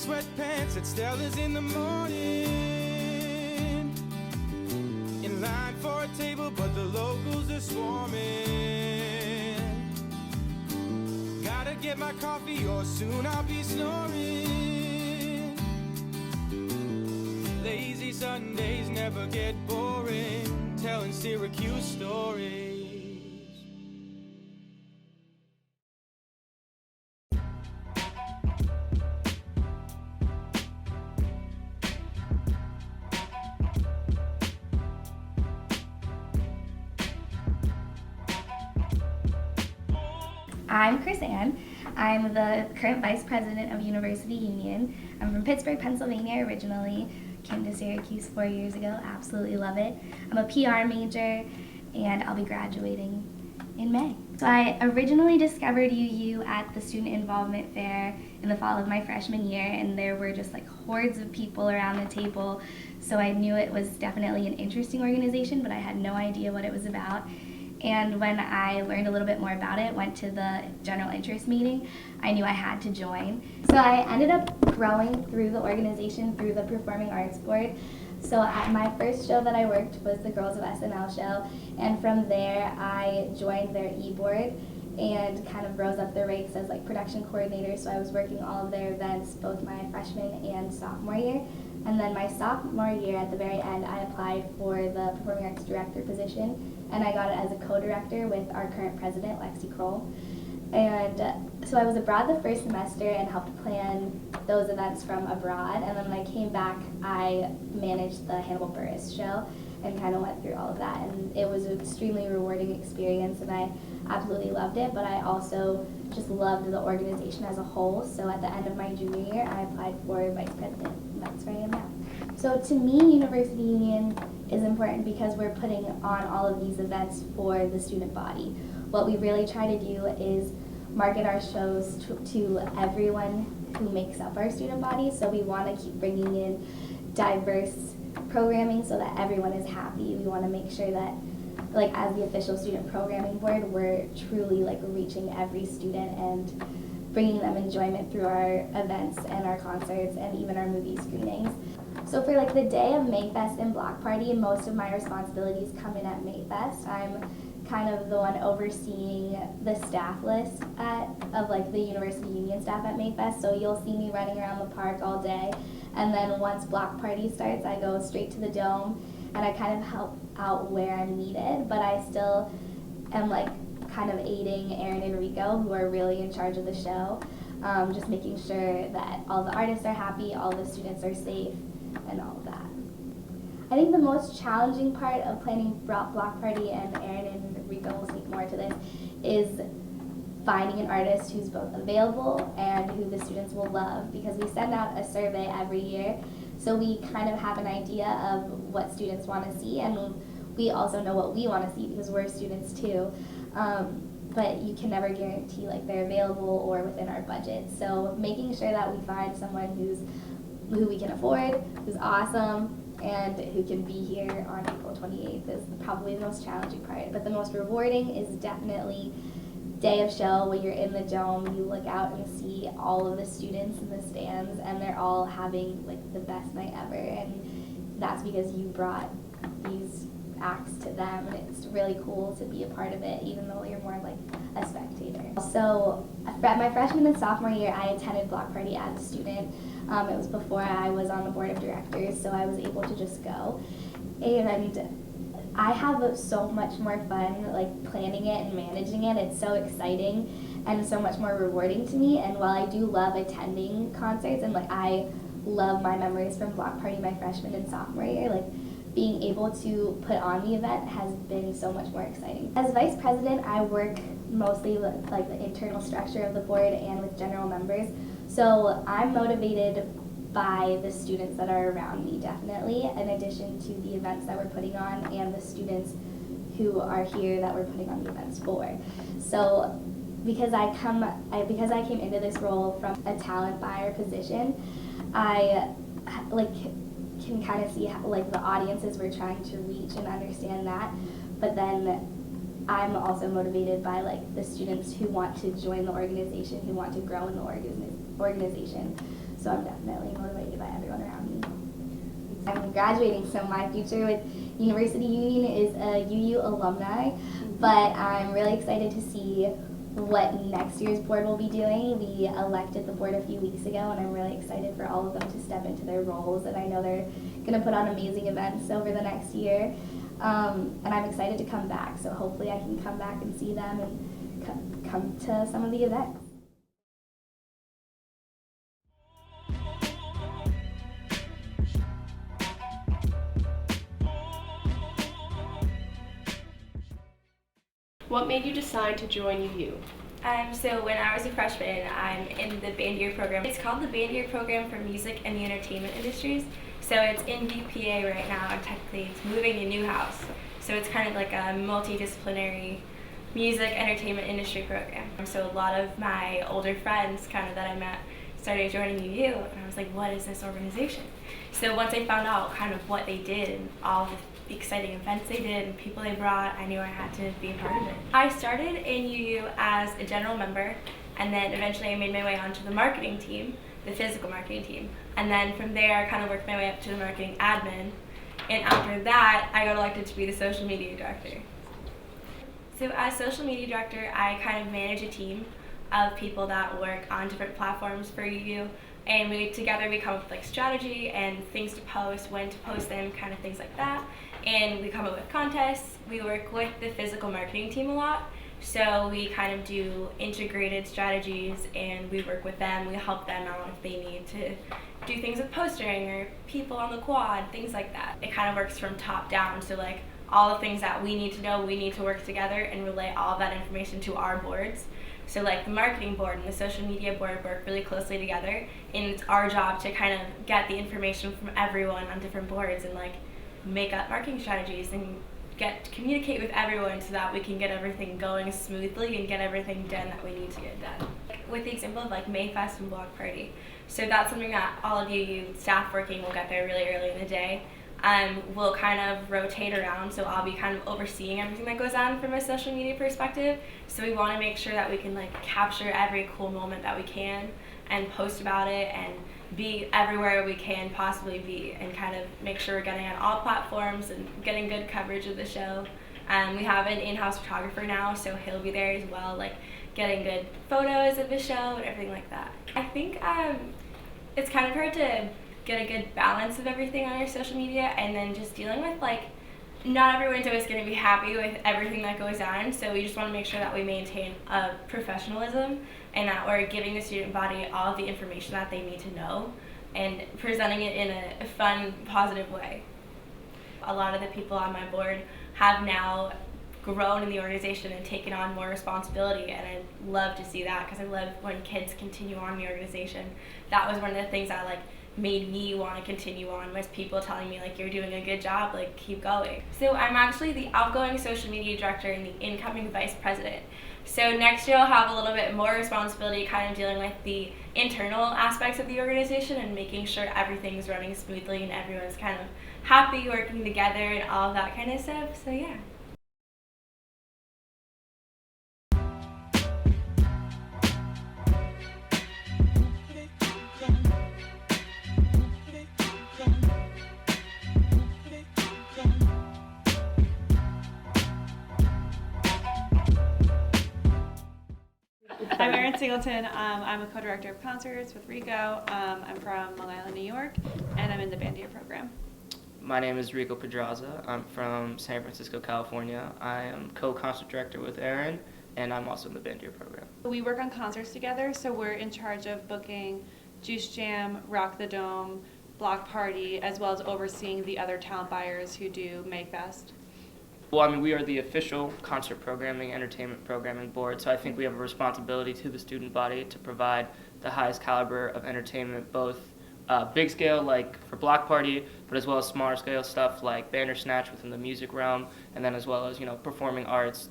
sweatpants at Stella's in the morning. In line for a table, but the locals are swarming. Gotta get my coffee or soon I'll be snoring. Lazy Sundays never get boring, telling Syracuse stories. I'm Chris Ann. I'm the current Vice President of University Union. I'm from Pittsburgh, Pennsylvania originally. Came to Syracuse 4 years ago, absolutely love it. I'm a PR major and I'll be graduating in May. So I originally discovered UU at the Student Involvement Fair in the fall of my freshman year, and there were just like hordes of people around the table. So I knew it was definitely an interesting organization, but I had no idea what it was about. And when I learned a little bit more about it, went to the general interest meeting, I knew I had to join. So I ended up growing through the organization, through the Performing Arts Board. So at my first show that I worked was the Girls of SNL show, and from there I joined their e-board and kind of rose up the ranks as like production coordinator. So I was working all of their events, both my freshman and sophomore year. And then my sophomore year, at the very end, I applied for the Performing Arts Director position, and I got it as a co-director with our current president, Lexi Kroll. And so I was abroad the first semester and helped plan those events from abroad. And then when I came back, I managed the Hannibal Buress show and kind of went through all of that. And it was an extremely rewarding experience, and I absolutely loved it. But I also just loved the organization as a whole. So at the end of my junior year, I applied for vice president, and that's where I am now. So to me, University Union is important because we're putting on all of these events for the student body. What we really try to do is market our shows to everyone who makes up our student body. So we want to keep bringing in diverse programming so that everyone is happy. We want to make sure that, like, as the official student programming board, we're truly like reaching every student and bringing them enjoyment through our events and our concerts and even our movie screenings. So for like the day of Mayfest and Block Party, most of my responsibilities come in at Mayfest. I'm kind of the one overseeing the staff list of like the University Union staff at Mayfest. So you'll see me running around the park all day. And then once Block Party starts, I go straight to the Dome and I kind of help out where I'm needed, but I still am like kind of aiding Erin and Rico, who are really in charge of the show, just making sure that all the artists are happy, all the students are safe, and all of that. I think the most challenging part of planning Block Party, and Erin and Rico will speak more to this, is finding an artist who's both available and who the students will love, because we send out a survey every year, so we kind of have an idea of what students want to see, and we also know what we want to see because we're students too. But you can never guarantee like they're available or within our budget. So making sure that we find someone who we can afford, who's awesome, and who can be here on April 28th is probably the most challenging part. But the most rewarding is definitely day of show. When you're in the Dome, you look out and see all of the students in the stands, and they're all having like the best night ever. And that's because you brought these acts to them, and it's really cool to be a part of it, even though you're more like a spectator. So my freshman and sophomore year, I attended Block Party as a student. It was before I was on the board of directors, so I was able to just go. And I have so much more fun like planning it and managing it. It's so exciting and so much more rewarding to me. And while I do love attending concerts, and like I love my memories from Block Party my freshman and sophomore year, like being able to put on the event has been so much more exciting. As vice president, I work mostly with like the internal structure of the board and with general members. So I'm motivated by the students that are around me, definitely, in addition to the events that we're putting on and the students who are here that we're putting on the events for. So because I came into this role from a talent buyer position, I can kind of see how, like, the audiences we're trying to reach and understand that, but then I'm also motivated by like the students who want to join the organization, who want to grow in the organization. So I'm definitely motivated by everyone around me. I'm graduating, so my future with University Union is a UU alumni, but I'm really excited to see what next year's board will be doing. We elected the board a few weeks ago, and I'm really excited for all of them to step into their roles, and I know they're going to put on amazing events over the next year, and I'm excited to come back, so hopefully I can come back and see them and come to some of the events. What made you decide to join UU? So when I was a freshman, I'm in the band year program. It's called the band year program for music and the entertainment industries. So it's in BPA right now, and technically it's moving a new house. So it's kind of like a multidisciplinary music entertainment industry program. So a lot of my older friends kind of that I met started joining UU, and I was like, what is this organization? So once I found out kind of what they did and all the exciting events they did and people they brought, I knew I had to be a part of it. I started in UU as a general member, and then eventually I made my way onto the marketing team, the physical marketing team, and then from there I kind of worked my way up to the marketing admin, and after that I got elected to be the social media director. So as social media director, I kind of manage a team of people that work on different platforms for UU, and we come up with like strategy and things to post, when to post them, kind of things like that. And we come up with contests. We work with the physical marketing team a lot, so we kind of do integrated strategies, and we work with them. We help them out if they need to do things with postering or people on the quad, things like that. It kind of works from top down, so like all the things that we need to know, we need to work together and relay all of that information to our boards. So like the marketing board and the social media board work really closely together, and it's our job to kind of get the information from everyone on different boards and like make up marketing strategies and communicate with everyone so that we can get everything going smoothly and get everything done that we need to get done. With the example of like Mayfest and Block Party, so that's something that all of you staff working will get there really early in the day. We'll kind of rotate around, so I'll be kind of overseeing everything that goes on from a social media perspective. So we want to make sure that we can like capture every cool moment that we can and post about it and be everywhere we can possibly be, and kind of make sure we're getting on all platforms and getting good coverage of the show. We have an in-house photographer now, so he'll be there as well, like getting good photos of the show and everything like that. I think it's kind of hard to get a good balance of everything on our social media, and then just dealing with like not everyone's always going to be happy with everything that goes on, so we just want to make sure that we maintain a professionalism and that we're giving the student body all of the information that they need to know and presenting it in a fun, positive way. A lot of the people on my board have now grown in the organization and taken on more responsibility, and I love to see that because I love when kids continue on in the organization. That was one of the things that like made me want to continue on, was people telling me like, you're doing a good job, like keep going. So I'm actually the outgoing social media director and the incoming vice president. So next year I'll have a little bit more responsibility kind of dealing with the internal aspects of the organization and making sure everything's running smoothly and everyone's kind of happy working together and all of that kind of stuff. So yeah. I'm Erin Singleton. I'm a co-director of concerts with Rico. I'm from Long Island, New York, and I'm in the band year program. My name is Rico Pedraza. I'm from San Francisco, California. I am co-concert director with Erin, and I'm also in the band year program. We work on concerts together, so we're in charge of booking Juice Jam, Rock the Dome, Block Party, as well as overseeing the other talent buyers who do Mayfest. Well, I mean, we are the official concert programming, entertainment programming board, so I think we have a responsibility to the student body to provide the highest caliber of entertainment, both big scale, like for Block Party, but as well as smaller scale stuff like Bandersnatch within the music realm, and then as well as, performing arts,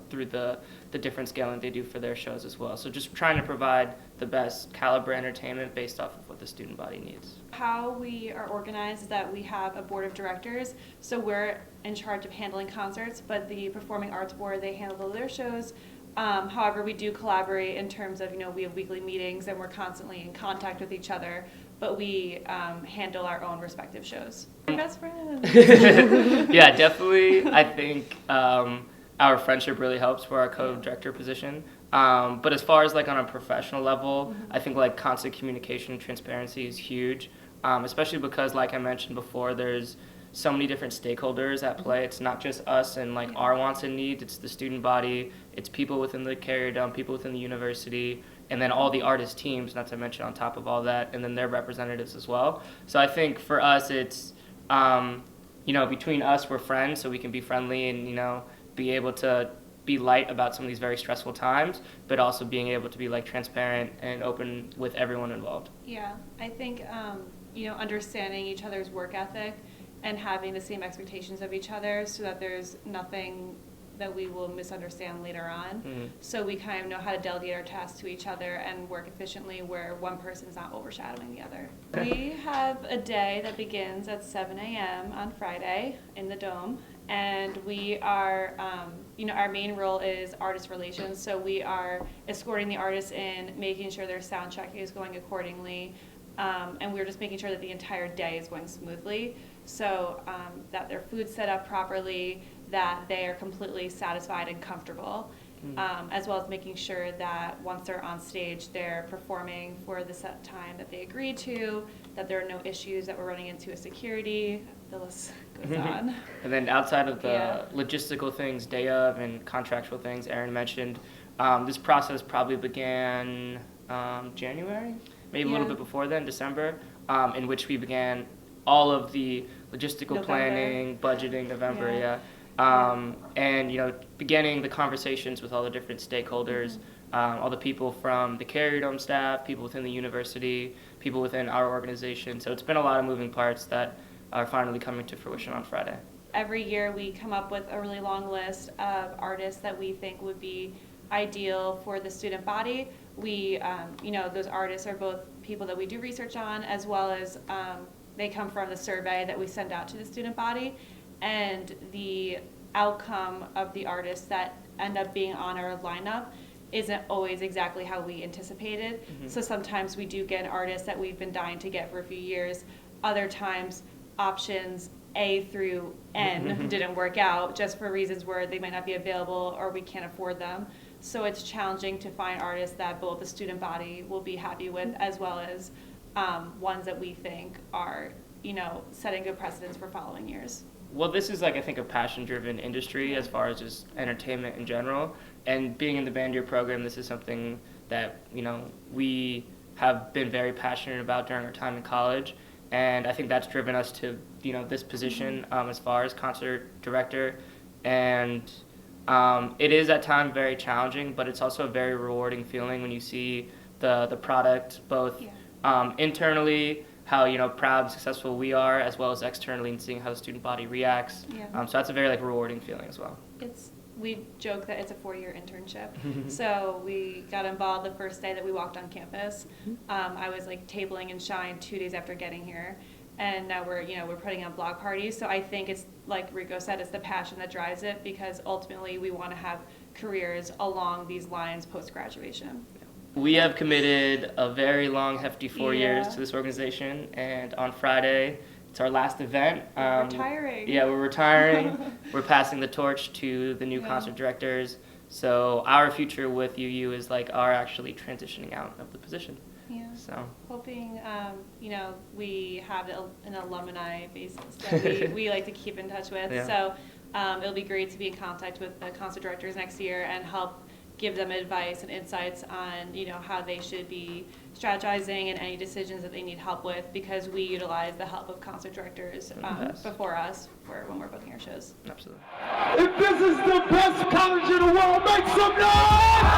through the different scaling they do for their shows as well. So just trying to provide the best caliber entertainment based off of what the student body needs. How we are organized is that we have a board of directors, so we're in charge of handling concerts, but the Performing Arts Board, they handle their shows. However, we do collaborate in terms of, we have weekly meetings and we're constantly in contact with each other but we handle our own respective shows. We're best friends. Yeah, definitely. I think our friendship really helps for our co-director position. But as far as like on a professional level, I think like constant communication and transparency is huge, especially because like I mentioned before, there's so many different stakeholders at play. It's not just us and like our wants and needs, it's the student body, it's people within the Carrier Dome, people within the university, and then all the artist teams, not to mention on top of all that, and then their representatives as well. So I think for us it's, between us we're friends, so we can be friendly and, be able to be light about some of these very stressful times, but also being able to be like transparent and open with everyone involved. Yeah, I think, understanding each other's work ethic and having the same expectations of each other so that there's nothing that we will misunderstand later on. Mm-hmm. So we kind of know how to delegate our tasks to each other and work efficiently where one person's not overshadowing the other. We have a day that begins at 7 a.m. on Friday in the Dome, and we are, our main role is artist relations, so we are escorting the artists in, making sure their sound check is going accordingly, and we're just making sure that the entire day is going smoothly. So that their food's set up properly, that they are completely satisfied and comfortable, as well as making sure that once they're on stage, they're performing for the set time that they agreed to, that there are no issues that we're running into with security. The list goes on. And then outside of the logistical things, day of, and contractual things Erin mentioned, this process probably began January, maybe a little bit before then, December, in which we began all of the logistical planning, budgeting, November, and beginning the conversations with all the different stakeholders, all the people from the Carrier Dome staff, people within the university, people within our organization. So it's been a lot of moving parts that are finally coming to fruition on Friday. Every year we come up with a really long list of artists that we think would be ideal for the student body. We, those artists are both people that we do research on, as well as they come from the survey that we send out to the student body, and the outcome of the artists that end up being on our lineup isn't always exactly how we anticipated. So sometimes we do get artists that we've been dying to get for a few years. Other times options A through N didn't work out just for reasons where they might not be available or we can't afford them. So it's challenging to find artists that both the student body will be happy with, as well as ones that we think are, setting good precedents for following years. Well, this is I think a passion-driven industry as far as just entertainment in general. And being in the band year program, this is something that, we have been very passionate about during our time in college. And I think that's driven us to, this position as far as concert director. And it is at times very challenging, but it's also a very rewarding feeling when you see the product both internally, how proud and successful we are, as well as externally, and seeing how the student body reacts. So that's a very rewarding feeling as well. We joke that it's a 4-year internship. So we got involved the first day that we walked on campus. I was tabling in Shine 2 days after getting here, and now we're putting on block parties. So I think it's like Rico said, it's the passion that drives it, because ultimately we want to have careers along these lines post-graduation. We have committed a very long, hefty 4 years to this organization, and on Friday, it's our last event. We're retiring. Yeah, we're retiring. We're passing the torch to the new concert directors. So our future with UU is our actually transitioning out of the position. Yeah. So hoping, we have an alumni basis that we like to keep in touch with. Yeah. So it'll be great to be in contact with the concert directors next year and help give them advice and insights on, how they should be strategizing and any decisions that they need help with, because we utilize the help of concert directors before us when we're booking our shows. Absolutely. If this is the best college in the world, make some noise!